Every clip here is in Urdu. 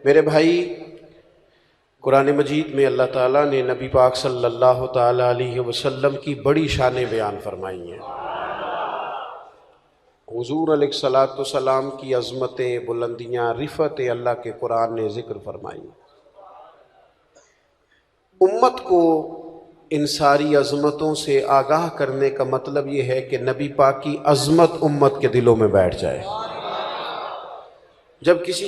میرے بھائی، قرآن مجید میں اللہ تعالیٰ نے نبی پاک صلی اللہ تعالیٰ علیہ وسلم کی بڑی شانیں بیان فرمائی ہیں۔ حضور علیہ الصلوۃ والسلام کی عظمتیں، بلندیاں، رفعتیں اللہ کے قرآن نے ذکر فرمائی۔ امت کو ان ساری عظمتوں سے آگاہ کرنے کا مطلب یہ ہے کہ نبی پاک کی عظمت امت کے دلوں میں بیٹھ جائے۔ جب کسی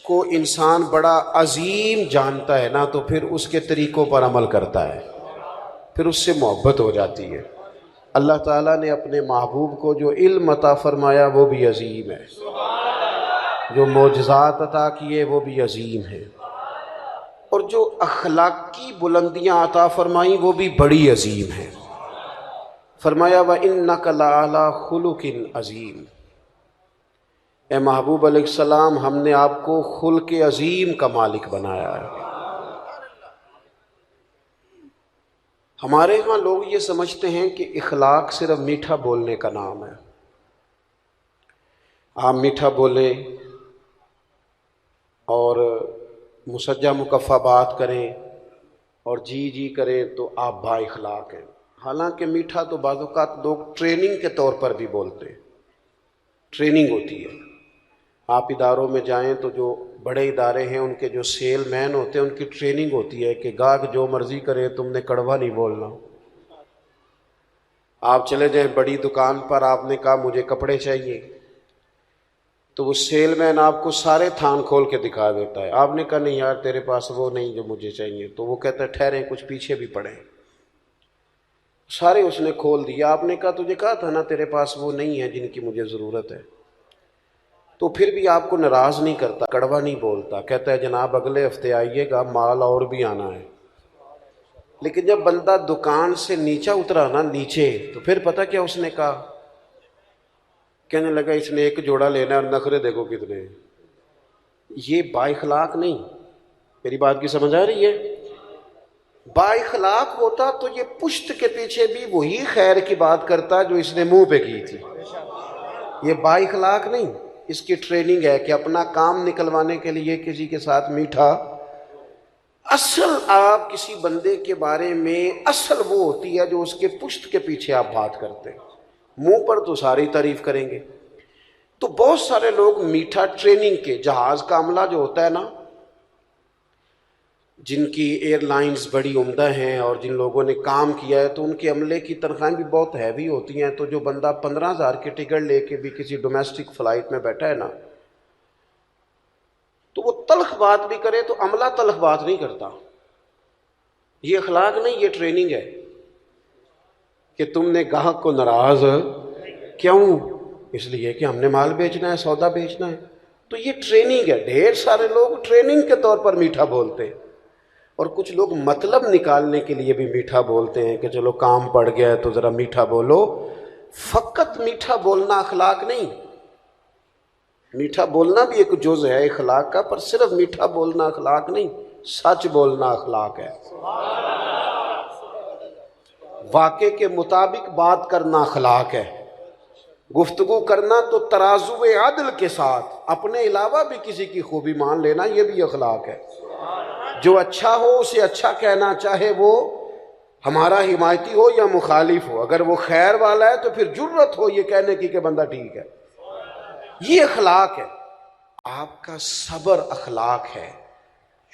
کو انسان بڑا عظیم جانتا ہے نا، تو پھر اس کے طریقوں پر عمل کرتا ہے، پھر اس سے محبت ہو جاتی ہے۔ اللہ تعالیٰ نے اپنے محبوب کو جو علم عطا فرمایا وہ بھی عظیم ہے، جو معجزات عطا کیے وہ بھی عظیم ہے، اور جو اخلاقی بلندیاں عطا فرمائیں وہ بھی بڑی عظیم ہیں۔ فرمایا وَإِنَّكَ لَعَلَىٰ خُلُقٍ عَظِيمٍ، اے محبوب علیہ السلام، ہم نے آپ کو خلق عظیم کا مالک بنایا ہے۔ ہمارے ہاں لوگ یہ سمجھتے ہیں کہ اخلاق صرف میٹھا بولنے کا نام ہے۔ آپ میٹھا بولیں اور مسجع مکفہ بات کریں اور جی جی کریں تو آپ با اخلاق ہیں۔ حالانکہ میٹھا تو بعض اوقات لوگ ٹریننگ کے طور پر بھی بولتے ہیں، ٹریننگ ہوتی ہے۔ آپ اداروں میں جائیں تو جو بڑے ادارے ہیں ان کے جو سیل مین ہوتے ہیں ان کی ٹریننگ ہوتی ہے کہ گاہک جو مرضی کرے تم نے کڑوا نہیں بولنا۔ آپ چلے جائیں بڑی دکان پر، آپ نے کہا مجھے کپڑے چاہیے، تو وہ سیل مین آپ کو سارے تھان کھول کے دکھا دیتا ہے۔ آپ نے کہا نہیں یار تیرے پاس وہ نہیں جو مجھے چاہیے، تو وہ کہتا ہے ٹھہریں کچھ پیچھے بھی پڑیں۔ سارے اس نے کھول دیا۔ آپ نے کہا تجھے کہا تھا نا تیرے پاس وہ نہیں ہے جن کی مجھے ضرورت ہے، تو پھر بھی آپ کو ناراض نہیں کرتا، کڑوا نہیں بولتا، کہتا ہے جناب اگلے ہفتے آئیے گا، مال اور بھی آنا ہے۔ لیکن جب بندہ دکان سے نیچے اترا نا، نیچے، تو پھر پتہ کیا اس نے کہا؟ کہنے لگا اس نے ایک جوڑا لینا ہے اور نخرے دیکھو کتنے۔ یہ با اخلاق نہیں۔ میری بات کی سمجھ آ رہی ہے؟ با اخلاق ہوتا تو یہ پشت کے پیچھے بھی وہی خیر کی بات کرتا جو اس نے منہ پہ کی تھی۔ یہ با اخلاق نہیں، اس کی ٹریننگ ہے کہ اپنا کام نکلوانے کے لیے کسی کے ساتھ میٹھا۔ اصل آپ کسی بندے کے بارے میں اصل وہ ہوتی ہے جو اس کے پشت کے پیچھے آپ بات کرتے ہیں، منہ پر تو ساری تعریف کریں گے۔ تو بہت سارے لوگ میٹھا ٹریننگ کے، جہاز کا عملہ جو ہوتا ہے نا، جن کی ایئر لائنز بڑی عمدہ ہیں اور جن لوگوں نے کام کیا ہے تو ان کے عملے کی تنخواہیں بھی بہت ہیوی ہوتی ہیں، تو جو بندہ 15,000 کی ٹکٹ لے کے بھی کسی ڈومیسٹک فلائٹ میں بیٹھا ہے نا، تو وہ تلخ بات بھی کرے تو عملہ تلخ بات نہیں کرتا۔ یہ اخلاق نہیں، یہ ٹریننگ ہے کہ تم نے گاہک کو ناراض کیوں؟ اس لیے کہ ہم نے مال بیچنا ہے، سودا بیچنا ہے۔ تو یہ ٹریننگ ہے۔ ڈھیر سارے لوگ ٹریننگ کے طور پر میٹھا بولتے ہیں، اور کچھ لوگ مطلب نکالنے کے لیے بھی میٹھا بولتے ہیں کہ چلو کام پڑ گیا ہے تو ذرا میٹھا بولو۔ فقط میٹھا بولنا اخلاق نہیں، میٹھا بولنا بھی ایک جز ہے اخلاق کا، پر صرف میٹھا بولنا اخلاق نہیں، سچ بولنا اخلاق ہے۔ واقعے کے مطابق بات کرنا اخلاق ہے۔ گفتگو کرنا تو ترازو عدل کے ساتھ اپنے علاوہ بھی کسی کی خوبی مان لینا، یہ بھی اخلاق ہے۔ جو اچھا ہو اسے اچھا کہنا، چاہے وہ ہمارا حمایتی ہو یا مخالف ہو۔ اگر وہ خیر والا ہے تو پھر جرت ہو یہ کہنے کی کہ بندہ ٹھیک ہے۔ یہ اخلاق ہے۔ آپ کا صبر اخلاق ہے،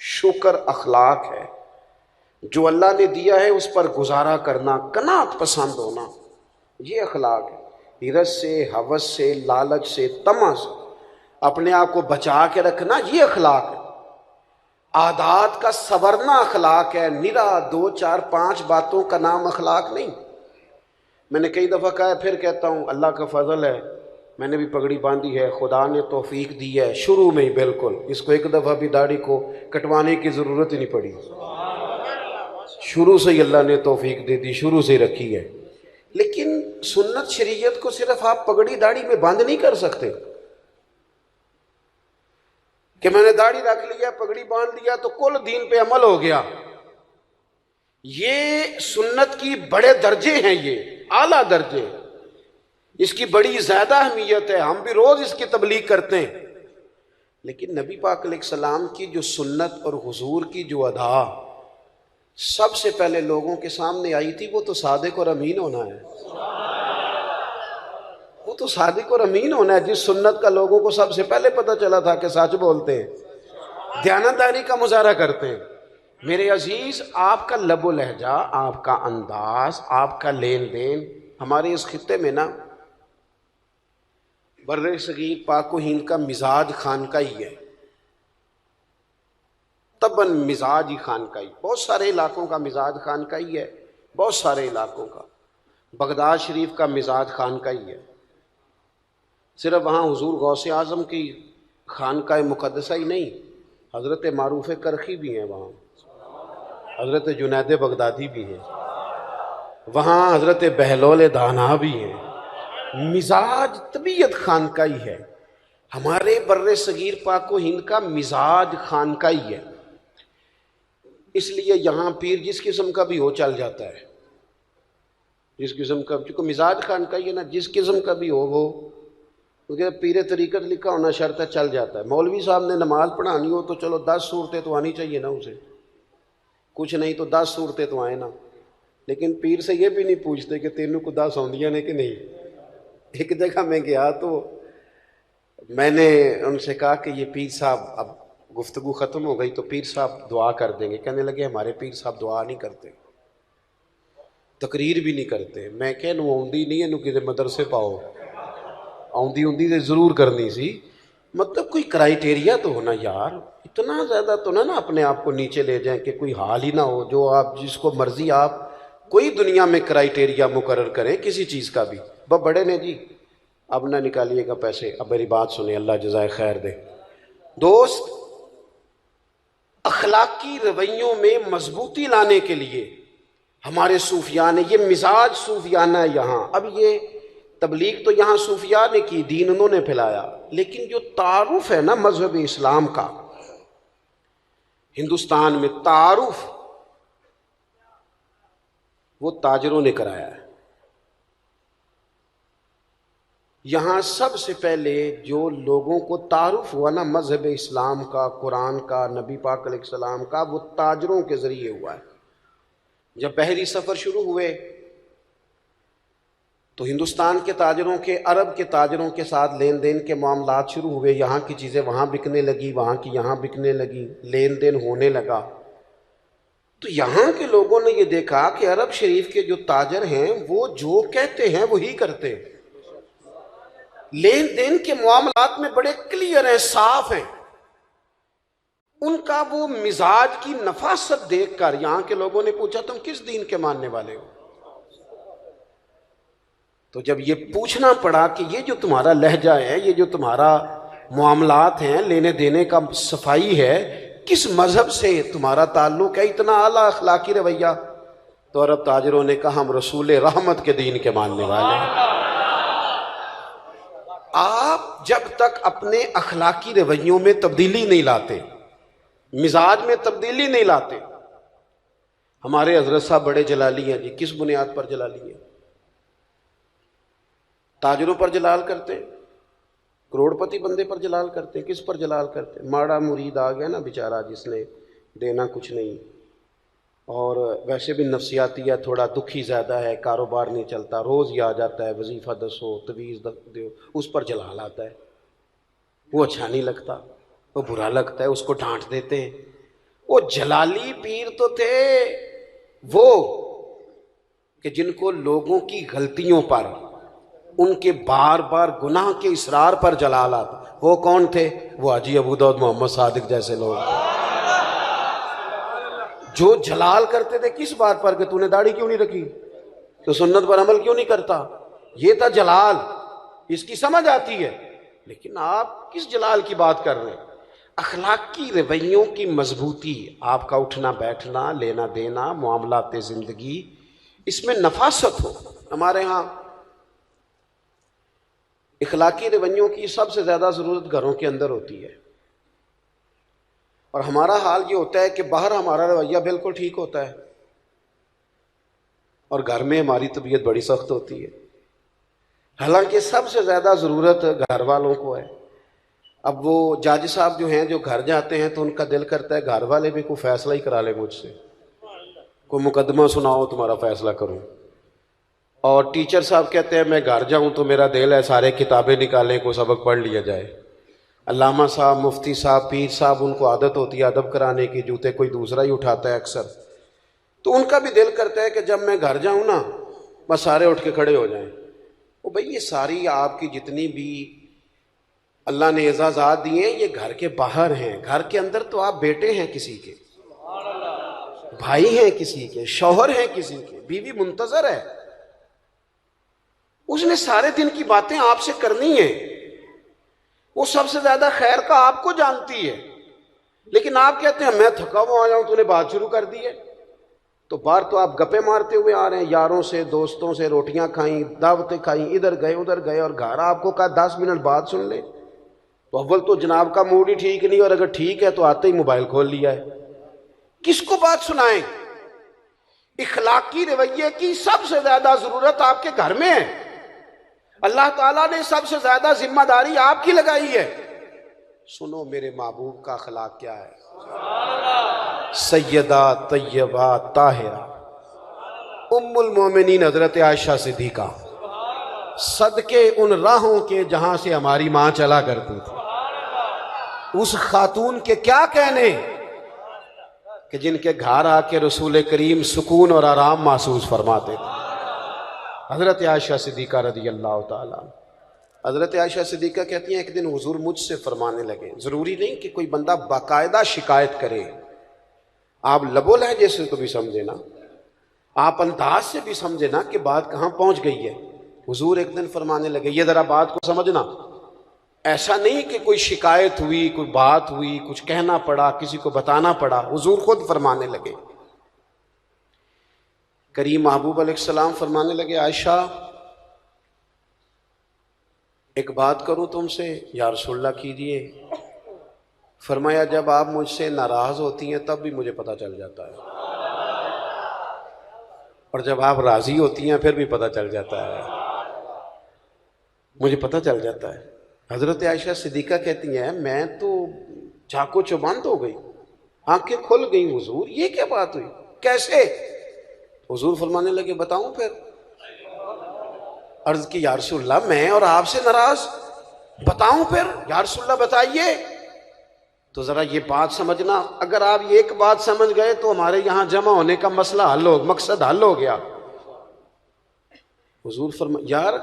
شکر اخلاق ہے، جو اللہ نے دیا ہے اس پر گزارا کرنا، قناعت پسند ہونا، یہ اخلاق ہے۔ ہرس سے، ہوس سے، لالچ سے، طمع سے اپنے آپ کو بچا کے رکھنا، یہ اخلاق ہے۔ عادات کا سورنا اخلاق ہے، نرا 2 4 5 باتوں کا نام اخلاق نہیں۔ میں نے کئی دفعہ کہا ہے، پھر کہتا ہوں، اللہ کا فضل ہے میں نے بھی پگڑی باندھی ہے، خدا نے توفیق دی ہے شروع میں ہی، بالکل اس کو ایک دفعہ بھی داڑھی کو کٹوانے کی ضرورت ہی نہیں پڑی، شروع سے ہی اللہ نے توفیق دے دی، شروع سے ہی رکھی ہے۔ لیکن سنت شریعت کو صرف آپ پگڑی داڑھی میں باندھ نہیں کر سکتے کہ میں نے داڑھی رکھ لیا، پگڑی باندھ لیا تو کل دین پہ عمل ہو گیا۔ یہ سنت کی بڑے درجے ہیں، یہ اعلیٰ درجے، اس کی بڑی زیادہ اہمیت ہے، ہم بھی روز اس کی تبلیغ کرتے ہیں۔ لیکن نبی پاک علیہ السلام کی جو سنت اور حضور کی جو ادا سب سے پہلے لوگوں کے سامنے آئی تھی، وہ تو صادق اور امین ہونا ہے۔ وہ تو صادق اور امین ہونا ہے، جس سنت کا لوگوں کو سب سے پہلے پتہ چلا تھا کہ سچ بولتے ہیں، دیانتداری کا مظاہرہ کرتے ہیں۔ میرے عزیز، آپ کا لب و لہجہ، آپ کا انداز، آپ کا لین دین ہمارے اس خطے میں نا بر صغیر پاک و ہند کا مزاج خانقاہی ہے، طبعاً مزاج ہی خانقاہی۔ بہت سارے علاقوں کا مزاج خانقاہی ہے، بہت سارے علاقوں کا۔ بغداد شریف کا مزاج خانقاہی ہے، صرف وہاں حضور غوث اعظم کی خانقاہ مقدسہ ہی نہیں، حضرت معروف کرخی بھی ہیں وہاں، حضرت جنید بغدادی بھی ہیں وہاں، حضرت بہلول دانا بھی ہیں۔ مزاج طبیعت خانقاہی ہے، ہمارے بر صغیر پاک و ہند کا مزاج خانقاہی ہے۔ اس لیے یہاں پیر جس قسم کا بھی ہو چل جاتا ہے، جس قسم کا، چونکہ مزاج خانقاہی ہے نا، جس قسم کا بھی ہو وہ، کیونکہ پیر طریقت لکھا ہونا شرط ہے، چل جاتا ہے۔ مولوی صاحب نے نماز پڑھانی ہو تو چلو 10 صورتیں تو آنی چاہیے نا اسے، کچھ نہیں تو 10 صورتیں تو آئیں نا، لیکن پیر سے یہ بھی نہیں پوچھتے کہ تینوں کو 10 آندیاں نے کہ نہیں۔ ایک جگہ میں گیا تو میں نے ان سے کہا کہ یہ پیر صاحب، اب گفتگو ختم ہو گئی تو پیر صاحب دعا کر دیں گے، کہنے لگے ہمارے پیر صاحب دعا نہیں کرتے، تقریر بھی نہیں کرتے۔ میں کہ نو آندی نہیں ہے، نو کسی مدرسے پاؤ، آندی ہوندی تو ضرور کرنی سی، مطلب کوئی کرائیٹیریا تو ہونا یار، اتنا زیادہ تو نہ اپنے آپ کو نیچے لے جائیں کہ کوئی حال ہی نہ ہو جو آپ جس کو مرضی آپ کوئی دنیا میں کرائیٹیریا مقرر کریں کسی چیز کا بھی۔ بڑے نے جی اب نہ نکالیے گا پیسے، اب میری بات سنیں، اللہ جزائے خیر دے۔ دوست، اخلاقی رویوں میں مضبوطی لانے کے لیے ہمارے صوفیاء نے، یہ مزاج صوفیانہ ہے یہاں۔ اب یہ تبلیغ تو یہاں صوفیاء نے کی، دین انہوں نے پھیلایا، لیکن جو تعارف ہے نا مذہب اسلام کا ہندوستان میں، تعارف وہ تاجروں نے کرایا ہے۔ یہاں سب سے پہلے جو لوگوں کو تعارف ہوا نا مذہب اسلام کا، قرآن کا، نبی پاک علیہ السلام کا، وہ تاجروں کے ذریعے ہوا ہے۔ جب بحری سفر شروع ہوئے تو ہندوستان کے تاجروں کے، عرب کے تاجروں کے ساتھ لین دین کے معاملات شروع ہوئے، یہاں کی چیزیں وہاں بکنے لگی، وہاں کی یہاں بکنے لگی، لین دین ہونے لگا۔ تو یہاں کے لوگوں نے یہ دیکھا کہ عرب شریف کے جو تاجر ہیں وہ جو کہتے ہیں وہی کرتے ہیں، لین دین کے معاملات میں بڑے کلیئر ہیں، صاف ہیں۔ ان کا وہ مزاج کی نفاست دیکھ کر یہاں کے لوگوں نے پوچھا تم کس دین کے ماننے والے ہو؟ تو جب یہ پوچھنا پڑا کہ یہ جو تمہارا لہجہ ہے، یہ جو تمہارا معاملات ہیں، لینے دینے کا صفائی ہے، کس مذہب سے تمہارا تعلق ہے، اتنا اعلیٰ اخلاقی رویہ، تو عرب تاجروں نے کہا ہم رسول رحمت کے دین کے ماننے والے ہیں۔ آپ جب تک اپنے اخلاقی رویوں میں تبدیلی نہیں لاتے، مزاج میں تبدیلی نہیں لاتے، ہمارے حضرت صاحب بڑے جلالی ہیں جی، کس بنیاد پر جلالی ہیں؟ تاجروں پر جلال کرتے، کروڑ پتی بندے پر جلال کرتے، کس پر جلال کرتے؟ ماڑا مرید آ گیا نا بیچارہ، جس نے دینا کچھ نہیں، اور ویسے بھی نفسیاتی ہے، تھوڑا دکھی زیادہ ہے، کاروبار نہیں چلتا، روز ہی آ جاتا ہے، وظیفہ دسو، تویز دو، اس پر جلال آتا ہے، وہ اچھا نہیں لگتا، وہ برا لگتا ہے، اس کو ڈانٹ دیتے ہیں۔ وہ جلالی پیر تو تھے وہ کہ جن کو لوگوں کی غلطیوں پر، ان کے بار بار گناہ کے اصرار پر جلال آتا۔ وہ کون تھے؟ وہ حاجی ابو داؤد محمد صادق جیسے لوگ، جو جلال کرتے تھے کس بات پر کہ تو نے داڑھی کیوں نہیں رکھی، تو سنت پر عمل کیوں نہیں کرتا، یہ تھا جلال، اس کی سمجھ آتی ہے۔ لیکن آپ کس جلال کی بات کر رہے ہیں؟ اخلاقی رویوں کی مضبوطی، آپ کا اٹھنا بیٹھنا، لینا دینا، معاملات زندگی، اس میں نفاست ہو۔ ہمارے ہاں اخلاقی رویوں کی سب سے زیادہ ضرورت گھروں کے اندر ہوتی ہے، اور ہمارا حال یہ ہوتا ہے کہ باہر ہمارا رویہ بالکل ٹھیک ہوتا ہے اور گھر میں ہماری طبیعت بڑی سخت ہوتی ہے، حالانکہ سب سے زیادہ ضرورت گھر والوں کو ہے۔ اب وہ جاج صاحب جو ہیں جو گھر جاتے ہیں تو ان کا دل کرتا ہے گھر والے بھی کوئی فیصلہ ہی کرا لے مجھ سے، کوئی مقدمہ سناؤ تمہارا فیصلہ کروں. اور ٹیچر صاحب کہتے ہیں میں گھر جاؤں تو میرا دل ہے سارے کتابیں نکالیں کو سبق پڑھ لیا جائے. علامہ صاحب، مفتی صاحب، پیر صاحب، ان کو عادت ہوتی ہے ادب کرانے کی، جوتے کوئی دوسرا ہی اٹھاتا ہے اکثر، تو ان کا بھی دل کرتا ہے کہ جب میں گھر جاؤں نا بس سارے اٹھ کے کھڑے ہو جائیں. وہ بھئی یہ ساری آپ کی جتنی بھی اللہ نے اعزازات دیے ہیں یہ گھر کے باہر ہیں، گھر کے اندر تو آپ بیٹے ہیں کسی کے، بھائی ہیں کسی کے، شوہر ہیں کسی کے، بیوی منتظر ہے، اس نے سارے دن کی باتیں آپ سے کرنی ہیں، وہ سب سے زیادہ خیر کا آپ کو جانتی ہے، لیکن آپ کہتے ہیں میں تھکا ہوا آیا ہوں تو نے بات شروع کر دی ہے. تو باہر تو آپ گپے مارتے ہوئے آ رہے ہیں، یاروں سے دوستوں سے روٹیاں کھائیں، دعوتیں کھائیں، ادھر گئے اور گھر آپ کو کہا 10 منٹ بعد سن لیں. تو اول تو جناب کا موڈ ہی ٹھیک نہیں، اور اگر ٹھیک ہے تو آتے ہی موبائل کھول لیا ہے. کس کو بات سنائیں؟ اخلاقی رویے کی سب سے زیادہ ضرورت آپ کے گھر میں ہے. اللہ تعالیٰ نے سب سے زیادہ ذمہ داری آپ کی لگائی ہے. سنو میرے محبوب کا اخلاق کیا ہے. سیدہ طیبہ طاہرہ ام المومنین حضرت عائشہ صدیقہ، صدقے ان راہوں کے جہاں سے ہماری ماں چلا کرتی تھی. اس خاتون کے کیا کہنے کہ جن کے گھر آ کے رسول کریم سکون اور آرام محسوس فرماتے تھے. حضرت عائشہ صدیقہ رضی اللہ تعالیٰ. حضرت عائشہ صدیقہ کہتی ہیں ایک دن حضور مجھ سے فرمانے لگے، ضروری نہیں کہ کوئی بندہ باقاعدہ شکایت کرے، آپ لب و لہجے سے تو بھی سمجھے نا، آپ انداز سے بھی سمجھے نا کہ بات کہاں پہنچ گئی ہے. حضور ایک دن فرمانے لگے یہ ذرا بات کو سمجھنا، ایسا نہیں کہ کوئی شکایت ہوئی، کوئی بات ہوئی، کچھ کہنا پڑا، کسی کو بتانا پڑا. حضور خود فرمانے لگے، کریم محبوب علیہ السلام فرمانے لگے عائشہ ایک بات کروں تم سے؟ یا رسول اللہ کیجیے. فرمایا جب آپ مجھ سے ناراض ہوتی ہیں تب بھی مجھے پتہ چل جاتا ہے، اور جب آپ راضی ہوتی ہیں پھر بھی پتہ چل جاتا ہے، مجھے پتہ چل جاتا ہے. حضرت عائشہ صدیقہ کہتی ہیں میں تو چاقو چوبند ہو گئی، آنکھیں کھل گئیں. حضور یہ کیا بات ہوئی، کیسے؟ حضور فرمانے لگے بتاؤں پھر؟ عرض کی یا رسول اللہ میں اور آپ سے ناراض، بتاؤں پھر؟ یا رسول اللہ بتائیے. تو ذرا یہ بات سمجھنا، اگر آپ یہ ایک بات سمجھ گئے تو ہمارے یہاں جمع ہونے کا مسئلہ مقصد حل ہو گیا. حضور یار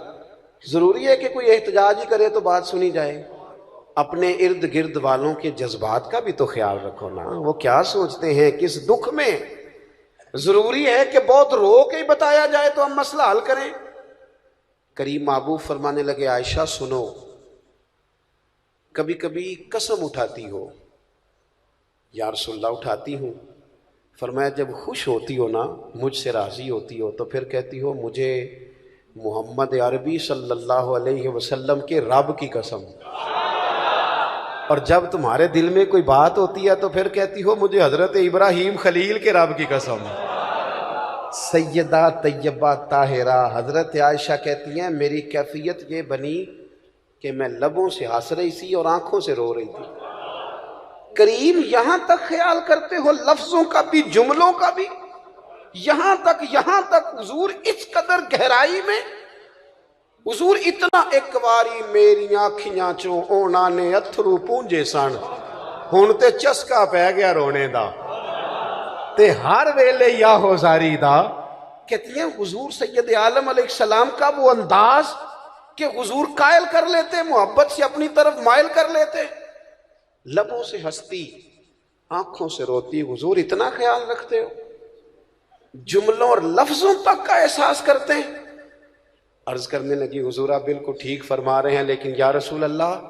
ضروری ہے کہ کوئی احتجاج ہی کرے تو بات سنی جائے؟ اپنے ارد گرد والوں کے جذبات کا بھی تو خیال رکھو نا، وہ کیا سوچتے ہیں کس دکھ میں. ضروری ہے کہ بہت رو کے ہی بتایا جائے تو ہم مسئلہ حل کریں. کریم محبوب فرمانے لگے عائشہ سنو، کبھی کبھی قسم اٹھاتی ہو؟ یا رسول اللہ اٹھاتی ہوں. فرمایا جب خوش ہوتی ہو نا، مجھ سے راضی ہوتی ہو، تو پھر کہتی ہو مجھے محمد عربی صلی اللہ علیہ وسلم کے رب کی قسم. اور جب تمہارے دل میں کوئی بات ہوتی ہے تو پھر کہتی ہو مجھے حضرت ابراہیم خلیل کے رب کی قسم. سیدہ طیبہ طاہرہ حضرت عائشہ کہتی ہیں میری کیفیت یہ بنی کہ میں لبوں سے ہنس رہی تھی اور آنکھوں سے رو رہی تھی. کریم یہاں تک خیال کرتے ہو لفظوں کا بھی جملوں کا بھی، یہاں تک حضور اس قدر گہرائی میں. حضور اتنا ایک باری میری آنکھیاں چوں اونا نے اتھرو پونجے سن، ہن تے چسکا پہ گیا رونے دا تے ہر ویلے یا ہو زاری دا. کہتی ہیں حضور سید عالم علیہ السلام کا وہ انداز کہ حضور قائل کر لیتے، محبت سے اپنی طرف مائل کر لیتے، لبوں سے ہنستی آنکھوں سے روتی. حضور اتنا خیال رکھتے ہو، جملوں اور لفظوں تک کا احساس کرتے ہیں. عرض کرنے لگی حضور آپ بالکل ٹھیک فرما رہے ہیں، لیکن یا رسول اللہ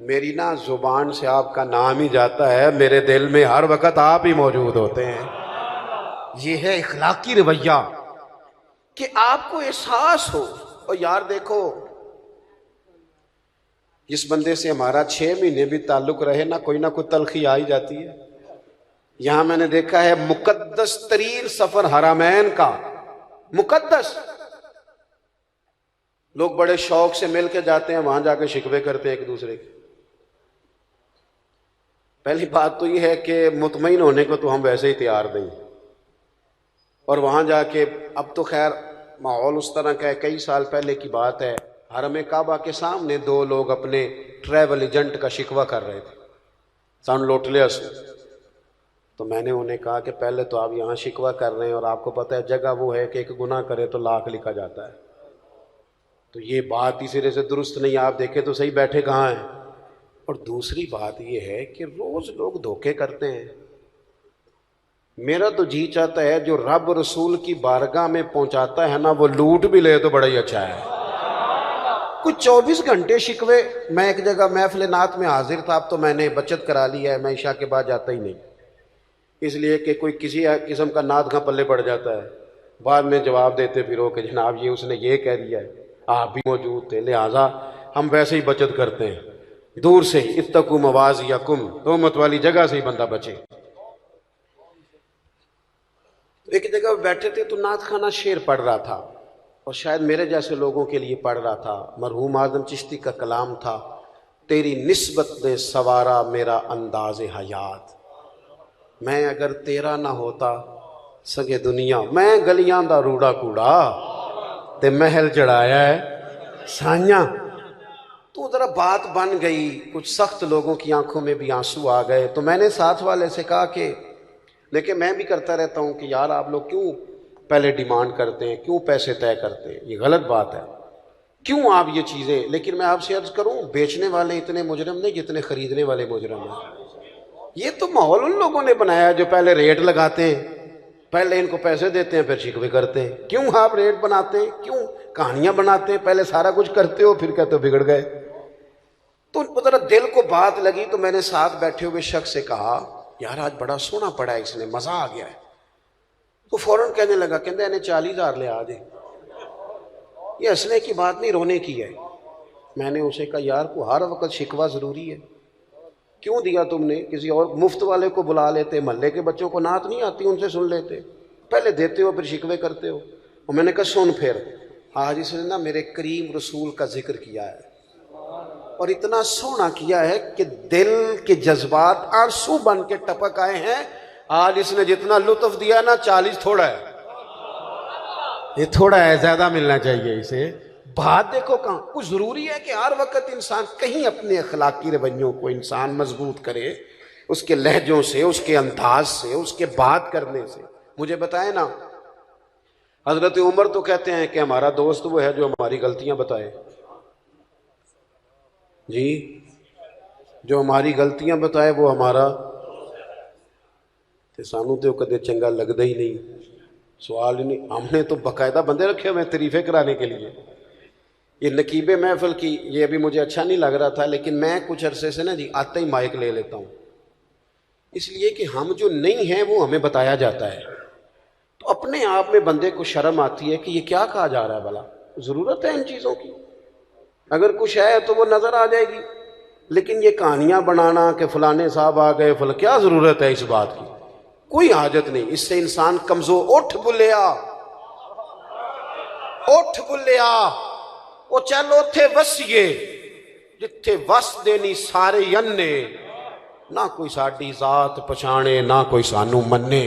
میری نا زبان سے آپ کا نام ہی جاتا ہے، میرے دل میں ہر وقت آپ ہی موجود ہوتے ہیں. یہ ہے اخلاقی رویہ کہ آپ کو احساس ہو. اور یار دیکھو جس بندے سے ہمارا 6 مہینے بھی تعلق رہے نا، کوئی نہ کوئی تلخی آ ہی جاتی ہے. یہاں میں نے دیکھا ہے مقدس ترین سفر حرمین کا، مقدس، لوگ بڑے شوق سے مل کے جاتے ہیں، وہاں جا کے شکوے کرتے ہیں ایک دوسرے کے. پہلی بات تو یہ ہے کہ مطمئن ہونے کو تو ہم ویسے ہی تیار نہیں، اور وہاں جا کے اب تو خیر ماحول اس طرح کا ہے، کئی سال پہلے کی بات ہے، حرم کعبہ کے سامنے دو لوگ اپنے ٹریول ایجنٹ کا شکوہ کر رہے تھے، سان لوٹ لیا سو۔ تو میں نے انہیں کہا کہ پہلے تو آپ یہاں شکوہ کر رہے ہیں، اور آپ کو پتہ ہے جگہ وہ ہے کہ ایک گناہ کرے تو لاکھ لکھا جاتا ہے، تو یہ بات ہی سرے سے درست نہیں، آپ دیکھیں تو صحیح بیٹھے کہاں ہیں۔ اور دوسری بات یہ ہے کہ روز لوگ دھوکے کرتے ہیں۔ میرا تو جی چاہتا ہے جو رب رسول کی بارگاہ میں پہنچاتا ہے نا، وہ لوٹ بھی لے تو بڑا ہی اچھا ہے۔ کچھ 24 گھنٹے شکوے، میں ایک جگہ محفل نعت میں حاضر تھا، اب تو میں نے بچت کرا لی ہے، میں عشاء کے بعد جاتا ہی نہیں، اس لیے کہ کوئی کسی قسم کا نعت کا پلے پڑ جاتا ہے، بعد میں جواب دیتے پھرو کہ جناب یہ اس نے یہ کہہ دیا ہے، آپ بھی موجود تھے، لہٰذا ہم ویسے ہی بچت کرتے ہیں، دور سے ہی اتقوا مواضعکم، تہمت والی جگہ سے ہی بندہ بچے۔ ایک جگہ بیٹھے تھے تو نعت خانہ شعر پڑھ رہا تھا، اور شاید میرے جیسے لوگوں کے لیے پڑھ رہا تھا، مرحوم اعظم چشتی کا کلام تھا، تیری نسبت نے سوارا میرا انداز حیات، میں اگر تیرا نہ ہوتا سگے دنیا، میں گلیاں دا روڑا کوڑا تے محل چڑھایا ہے سائیاں۔ تو ذرا بات بن گئی، کچھ سخت لوگوں کی آنکھوں میں بھی آنسو آ گئے، تو میں نے ساتھ والے سے کہا کہ لیکن میں بھی کرتا رہتا ہوں کہ یار آپ لوگ کیوں پہلے ڈیمانڈ کرتے ہیں، کیوں پیسے طے کرتے ہیں، یہ غلط بات ہے، کیوں آپ یہ چیزیں، لیکن میں آپ سے عرض کروں بیچنے والے اتنے مجرم نہیں جتنے خریدنے والے مجرم ہیں۔ یہ تو ماحول ان لوگوں نے بنایا جو پہلے ریٹ لگاتے ہیں، پہلے ان کو پیسے دیتے ہیں پھر شکوے کرتے ہیں، کیوں آپ ریٹ بناتے ہیں، کیوں کہانیاں بناتے ہیں، پہلے سارا کچھ کرتے ہو پھر کہتے ہو بگڑ گئے۔ تو ذرا دل کو بات لگی، تو میں نے ساتھ بیٹھے ہوئے شخص سے کہا یار آج بڑا سونا پڑا ہے، اس نے مزہ آ گیا ہے۔ تو فوراً کہنے لگا، کہندے انہیں 40,000 لے آ جائے، یہ ہنسنے کی بات نہیں رونے کی ہے۔ میں نے اسے کہا یار کو ہر وقت شکوہ ضروری ہے، کیوں دیا تم نے، کسی اور مفت والے کو بلا لیتے، محلے کے بچوں کو نعت نہیں آتی ان سے سن لیتے، پہلے دیتے ہو پھر شکوے کرتے ہو۔ اور میں نے کہا سن پھر، آج اس نے نا میرے کریم رسول کا ذکر کیا ہے، اور اتنا سونا کیا ہے کہ دل کے جذبات آنسو بن کے ٹپک آئے ہیں۔ آج اس نے جتنا لطف دیا نا 40 تھوڑا ہے، یہ تھوڑا ہے، زیادہ ملنا چاہیے اسے۔ بات دیکھو کہاں کچھ ضروری ہے کہ ہر وقت انسان کہیں اپنے اخلاقی رویوں کو انسان مضبوط کرے، اس کے لہجوں سے، اس کے انداز سے، اس کے بات کرنے سے۔ مجھے بتائیں نا، حضرت عمر تو کہتے ہیں کہ ہمارا دوست وہ ہے جو ہماری غلطیاں بتائے، جی جو ہماری غلطیاں بتائے وہ ہمارا، تے سانوں تے کدے چنگا لگدا ہی نہیں، سوال ہی نہیں۔ ہم نے تو باقاعدہ بندے رکھے ہوئے تعریفیں کرانے کے لیے۔ یہ نقیب محفل کی یہ ابھی مجھے اچھا نہیں لگ رہا تھا، لیکن میں کچھ عرصے سے نا جی آتے ہی مائک لے لیتا ہوں، اس لیے کہ ہم جو نہیں ہیں وہ ہمیں بتایا جاتا ہے، تو اپنے آپ میں بندے کو شرم آتی ہے کہ یہ کیا کہا جا رہا ہے، بھلا ضرورت ہے ان چیزوں کی؟ اگر کچھ ہے تو وہ نظر آ جائے گی، لیکن یہ کہانیاں بنانا کہ فلانے صاحب آ گئے کیا ضرورت ہے اس بات کی؟ کوئی حاجت نہیں، اس سے انسان کمزور۔ اٹھ بلیا، اٹھ بلیا، وہ چلو تھے وسیے جتھے وس دینی سارے ینے، نہ کوئی ساڈی ذات پچھانے نہ کوئی سانو منے۔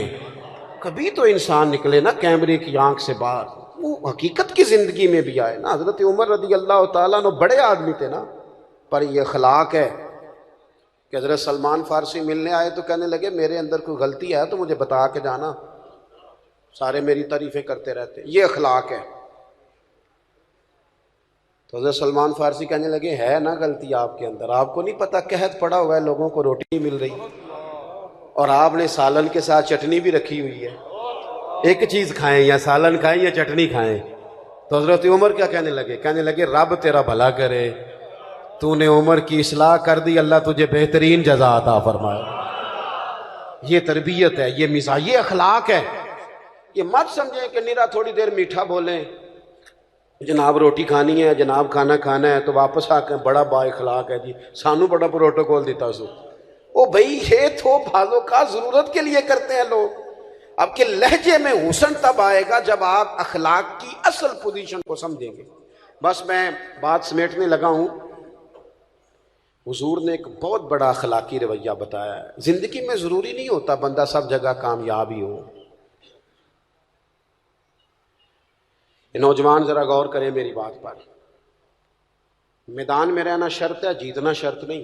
کبھی تو انسان نکلے نا کیمرے کی آنکھ سے باہر، وہ حقیقت کی زندگی میں بھی آئے نا۔ حضرت عمر رضی اللہ تعالیٰ عنہ بڑے آدمی تھے نا، پر یہ اخلاق ہے کہ حضرت سلمان فارسی ملنے آئے تو کہنے لگے میرے اندر کوئی غلطی ہے تو مجھے بتا کے جانا، سارے میری تعریفیں کرتے رہتے، یہ اخلاق ہے۔ تو حضرت سلمان فارسی کہنے لگے ہے نا غلطی آپ کے اندر، آپ کو نہیں پتہ قحط پڑا ہوا ہے، لوگوں کو روٹی نہیں مل رہی، اور آپ نے سالن کے ساتھ چٹنی بھی رکھی ہوئی ہے، ایک چیز کھائیں، یا سالن کھائیں یا چٹنی کھائیں۔ تو حضرت عمر کیا کہنے لگے؟ کہنے لگے رب تیرا بھلا کرے، تو نے عمر کی اصلاح کر دی، اللہ تجھے بہترین جزا عطا فرمائے۔ یہ تربیت ہے، یہ مزاج، یہ اخلاق ہے۔ یہ مت سمجھیں کہ نیرا تھوڑی دیر میٹھا بولیں، جناب روٹی کھانی ہے، جناب کھانا کھانا ہے، تو واپس آ کے بڑا با اخلاق ہے جی، سانو بڑا پروٹوکول دیتا سو۔ او بھائی یہ تو بعضوں کا ضرورت کے لیے کرتے ہیں لوگ۔ آپ کے لہجے میں حسن تب آئے گا جب آپ اخلاق کی اصل پوزیشن کو سمجھیں گے۔ بس میں بات سمیٹنے لگا ہوں۔ حضور نے ایک بہت بڑا اخلاقی رویہ بتایا ہے. زندگی میں ضروری نہیں ہوتا بندہ سب جگہ کامیاب ہی ہو. نوجوان ذرا غور کریں میری بات پر. میدان میں رہنا شرط ہے، جیتنا شرط نہیں.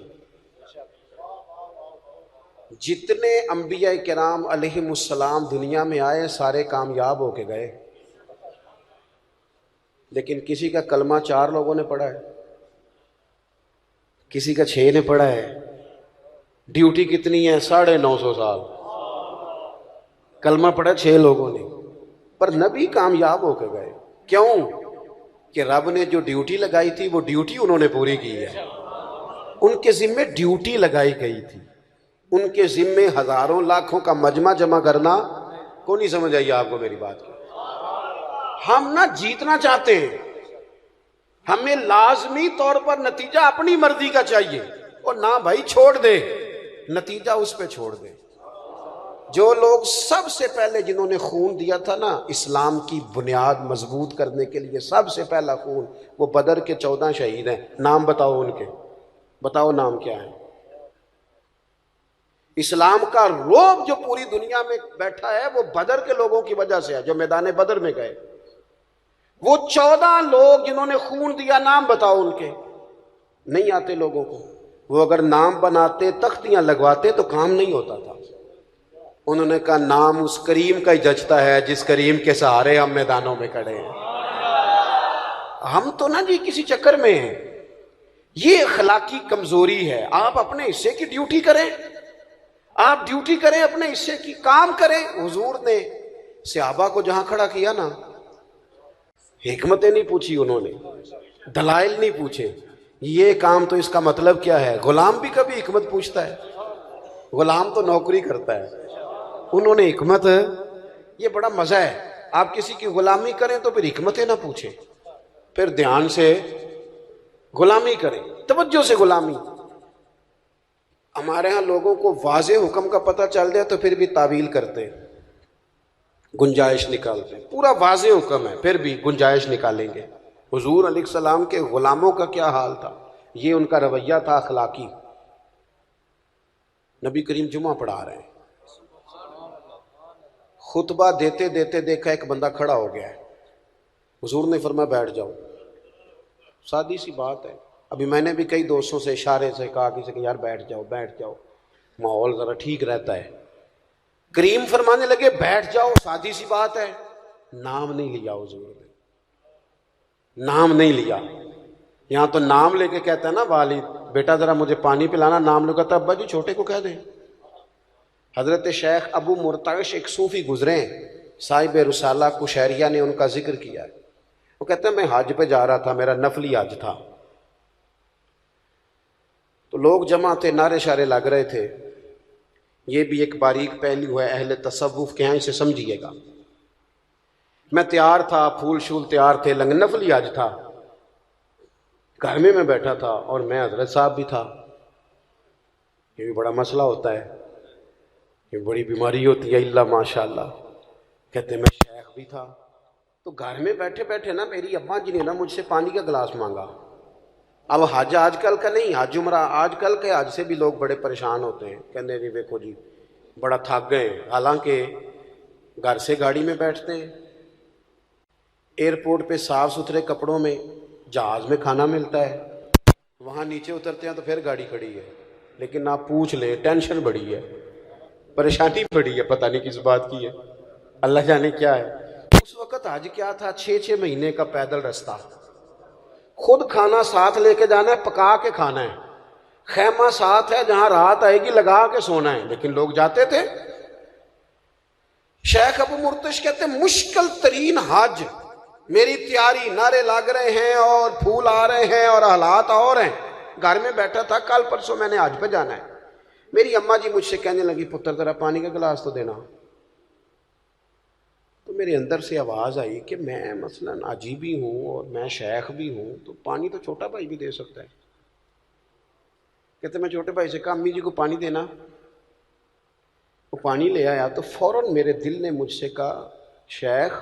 جتنے انبیاء کرام علیہم السلام دنیا میں آئے سارے کامیاب ہو کے گئے، لیکن کسی کا کلمہ 4 لوگوں نے پڑھا ہے، کسی کا 6 نے پڑھا ہے. ڈیوٹی کتنی ہے؟ 950 سال. کلمہ پڑھا 6 لوگوں نے، پر نبی کامیاب ہو کے گئے. کیوں؟ کہ رب نے جو ڈیوٹی لگائی تھی وہ ڈیوٹی انہوں نے پوری کی ہے. ان کے ذمے ڈیوٹی لگائی گئی تھی. ان کے ذمے ہزاروں لاکھوں کا مجمع جمع کرنا. کو نہیں سمجھ آئی آپ کو میری بات کی؟ ہم نہ جیتنا چاہتے ہیں، ہمیں لازمی طور پر نتیجہ اپنی مرضی کا چاہیے، اور نہ بھائی چھوڑ دے، نتیجہ اس پہ چھوڑ دے. جو لوگ سب سے پہلے جنہوں نے خون دیا تھا نا اسلام کی بنیاد مضبوط کرنے کے لیے، سب سے پہلا خون، وہ بدر کے 14 شہید ہیں. نام بتاؤ ان کے، بتاؤ نام کیا ہے؟ اسلام کا رعب جو پوری دنیا میں بیٹھا ہے وہ بدر کے لوگوں کی وجہ سے ہے، جو میدان بدر میں گئے. وہ 14 لوگ جنہوں نے خون دیا، نام بتاؤ ان کے. نہیں آتے لوگوں کو. وہ اگر نام بناتے، تختیاں لگواتے تو کام نہیں ہوتا تھا. انہوں نے کہا نام اس کریم کا ہی جچتا ہے جس کریم کے سہارے ہم میدانوں میں کھڑے ہیں. ہم تو نا جی کسی چکر میں ہیں. یہ اخلاقی کمزوری ہے. آپ اپنے حصے کی ڈیوٹی کریں، آپ ڈیوٹی کریں، اپنے حصے کی کام کریں. حضور نے صحابہ کو جہاں کھڑا کیا نا، حکمتیں نہیں پوچھی، انہوں نے دلائل نہیں پوچھے. یہ کام تو اس کا مطلب کیا ہے؟ غلام بھی کبھی حکمت پوچھتا ہے؟ غلام تو نوکری کرتا ہے. انہوں نے حکمت، یہ بڑا مزہ ہے. آپ کسی کی غلامی کریں تو پھر حکمتیں نہ پوچھیں، پھر دھیان سے غلامی کریں، توجہ سے غلامی. ہمارے ہاں لوگوں کو واضح حکم کا پتہ چل جائے تو پھر بھی تعویل کرتے ہیں، گنجائش نکالتے ہیں. پورا واضح حکم ہے پھر بھی گنجائش نکالیں گے. حضور علیہ السلام کے غلاموں کا کیا حال تھا؟ یہ ان کا رویہ تھا اخلاقی. نبی کریم جمعہ پڑھا رہے ہیں، خطبہ دیتے دیتے دیکھا ایک بندہ کھڑا ہو گیا ہے. حضور نے فرمایا بیٹھ جاؤ. سادی سی بات ہے. ابھی میں نے بھی کئی دوستوں سے اشارے سے کہا کسی کہ یار بیٹھ جاؤ بیٹھ جاؤ، ماحول ذرا ٹھیک رہتا ہے. کریم فرمانے لگے بیٹھ جاؤ، سادی سی بات ہے. نام نہیں لیا حضور نے، نام نہیں لیا. یہاں تو نام لے کے کہتا ہے نا والد، بیٹا ذرا مجھے پانی پلانا، نام لے کہتا ابا جی چھوٹے کو کہہ دیں. حضرت شیخ ابو مرتعش ایک صوفی گزرے ہیں، صاحب رسالہ کشیریہ نے ان کا ذکر کیا ہے. وہ کہتے ہیں میں حج پہ جا رہا تھا، میرا نفلی حج تھا، تو لوگ جمع تھے، نعرے شارے لگ رہے تھے. یہ بھی ایک باریک پہلو ہے اہل تصوف کے ہیں، اسے سمجھیے گا. میں تیار تھا، پھول شول تیار تھے، نفلی حج تھا. گھر میں بیٹھا تھا اور میں حضرت صاحب بھی تھا. یہ بھی بڑا مسئلہ ہوتا ہے، یہ بڑی بیماری ہوتی ہے اللہ ماشاءاللہ. کہتے میں شیخ بھی تھا. تو گھر میں بیٹھے بیٹھے نا میری اماں جی نے نا مجھ سے پانی کا گلاس مانگا. اب حج آج کل کا نہیں، حج عمرہ آج کل کے حج سے بھی لوگ بڑے پریشان ہوتے ہیں، کہتے ہیں دیکھو جی بڑا تھک گئے. حالانکہ گھر سے گاڑی میں بیٹھتے ہیں، ایئرپورٹ پہ صاف ستھرے کپڑوں میں، جہاز میں کھانا ملتا ہے، وہاں نیچے اترتے ہیں تو پھر گاڑی کھڑی ہے. لیکن آپ پوچھ لیں ٹینشن بڑی ہے، پریشانی بڑی ہے، پتہ نہیں کس بات کی ہے، اللہ جانے کیا ہے. اس وقت حج کیا تھا، 6 مہینے کا پیدل رستہ، خود کھانا ساتھ لے کے جانا ہے، پکا کے کھانا ہے، خیمہ ساتھ ہے، جہاں رات آئے گی لگا کے سونا ہے. لیکن لوگ جاتے تھے. شیخ ابو مرتش کہتے ہیں مشکل ترین حج، میری تیاری، نعرے لگ رہے ہیں اور پھول آ رہے ہیں اور حالات اور ہیں. گھر میں بیٹھا تھا، کل پرسوں میں نے حج پہ جانا ہے. میری اماں جی مجھ سے کہنے لگی پتر ذرا پانی کا گلاس تو دینا. تو میرے اندر سے آواز آئی کہ میں مثلاً حاجی بھی ہوں اور میں شیخ بھی ہوں، تو پانی تو چھوٹا بھائی بھی دے سکتا ہے. کہتے میں چھوٹے بھائی سے کہا امی جی کو پانی دینا. وہ پانی لے آیا تو فوراً میرے دل نے مجھ سے کہا شیخ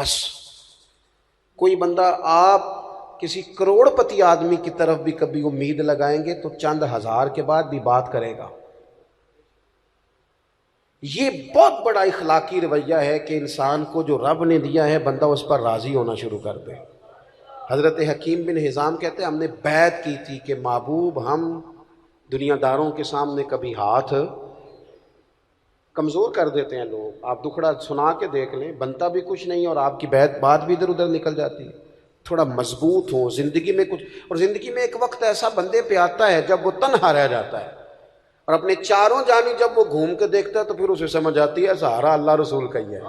بس کوئی بندہ آپ کسی کروڑ پتی آدمی کی طرف بھی کبھی امید لگائیں گے تو چند ہزار کے بعد بھی بات کرے گا۔ یہ بہت بڑا اخلاقی رویہ ہے کہ انسان کو جو رب نے دیا ہے بندہ اس پر راضی ہونا شروع کر دے۔ حضرت حکیم بن حزام کہتے ہیں ہم نے بیعت کی تھی کہ محبوب ہم دنیا داروں کے سامنے کبھی ہاتھ کمزور کر دیتے ہیں، لوگ آپ دکھڑا سنا کے دیکھ لیں، بنتا بھی کچھ نہیں اور آپ کی بات بھی ادھر ادھر نکل جاتی ہے۔ تھوڑا مضبوط ہو زندگی میں کچھ، اور زندگی میں ایک وقت ایسا بندے پہ آتا ہے جب وہ تنہا رہ جاتا ہے اور اپنے چاروں جانب جب وہ گھوم کے دیکھتا ہے تو پھر اسے سمجھ آتی ہے سہارا اللہ رسول کا ہی ہے،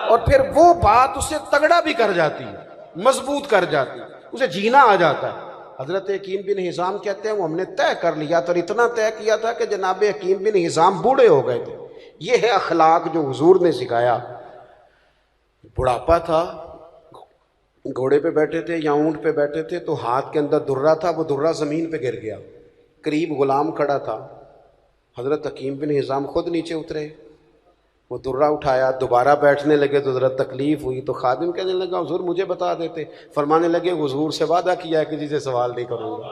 اور پھر وہ بات اسے تگڑا بھی کر جاتی ہے، مضبوط کر جاتی ہے، اسے جینا آ جاتا ہے۔ حضرت حکیم بن حزام کہتے ہیں وہ ہم نے طے کر لیا تھا، اور اتنا طے کیا تھا کہ جناب حکیم بن حزام بوڑھے ہو گئے تھے۔ یہ ہے اخلاق جو حضور نے سکھایا۔ بڑھاپا تھا، گھوڑے پہ بیٹھے تھے یا اونٹ پہ بیٹھے تھے تو ہاتھ کے اندر درہ تھا، وہ درہ زمین پہ گر گیا، قریب غلام کھڑا تھا، حضرت حکیم بن حزام خود نیچے اترے، وہ درہ اٹھایا، دوبارہ بیٹھنے لگے تو ذرا تکلیف ہوئی تو خادم کہنے لگا حضور مجھے بتا دیتے، فرمانے لگے حضور سے وعدہ کیا ہے کہ کسی سے سوال نہیں کروں گا۔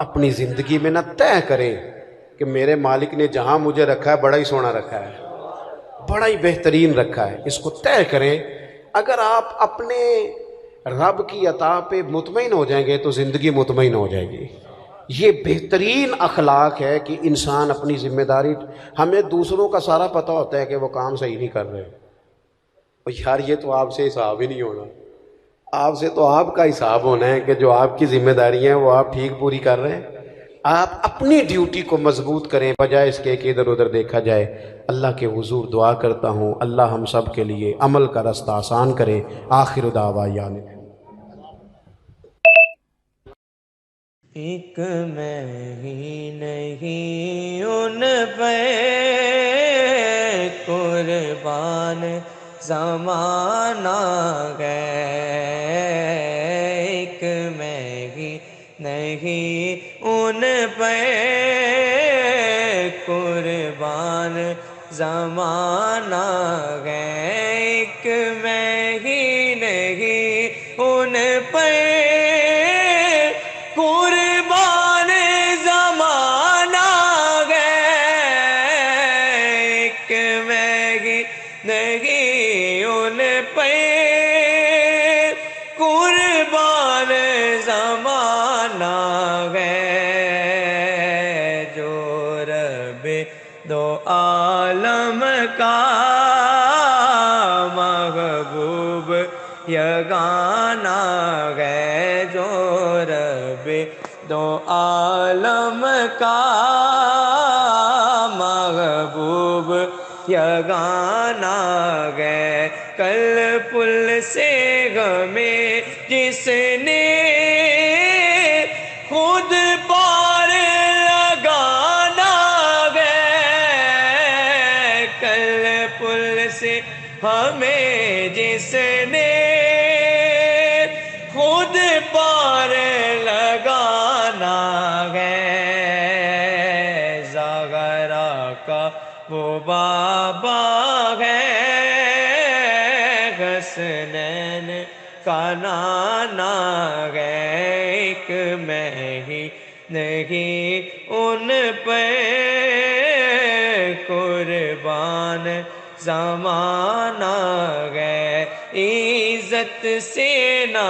اپنی زندگی میں نہ طے کریں کہ میرے مالک نے جہاں مجھے رکھا ہے بڑا ہی سونا رکھا ہے، بڑا ہی بہترین رکھا ہے، اس کو طے کریں۔ اگر آپ اپنے رب کی عطا پہ مطمئن ہو جائیں گے تو زندگی مطمئن ہو جائے گی۔ یہ بہترین اخلاق ہے کہ انسان اپنی ذمہ داری، ہمیں دوسروں کا سارا پتہ ہوتا ہے کہ وہ کام صحیح نہیں کر رہے، اور یار یہ تو آپ سے حساب ہی نہیں ہونا، آپ سے تو آپ کا حساب ہونا ہے کہ جو آپ کی ذمہ داریاں ہیں وہ آپ ٹھیک پوری کر رہے ہیں۔ آپ اپنی ڈیوٹی کو مضبوط کریں بجائے اس کے کہ ادھر ادھر دیکھا جائے۔ اللہ کے حضور دعا کرتا ہوں اللہ ہم سب کے لیے عمل کا رستہ آسان کرے۔ آخر دعوانا ایک میں ہی نہیں ان پہ قربان زمانہ گئے، ایک میں ہی نہیں ان پہ قربان زمانہ گئے، ایک میں ہی نہیں ان پہ قربان زمانہ گئے، ایک میں ہی نہیں ان پہ قربان زمانہ گئے، جو رب دو عالم کا محبوب یگانہ گئے، جو رب دو عالم کا محبوب یگانہ گئے، کل پل سے ہمیں جس نے خود پار لگانا گئے، کل پل سے ہمیں جس نے خود پار لگانا گئے، زاغرہ کا وہ بابا ہے، حسنین کا نانا گئے، ایک میں ہی نہیں ان پہ قربان زمانہ گئے، عزت سے نہ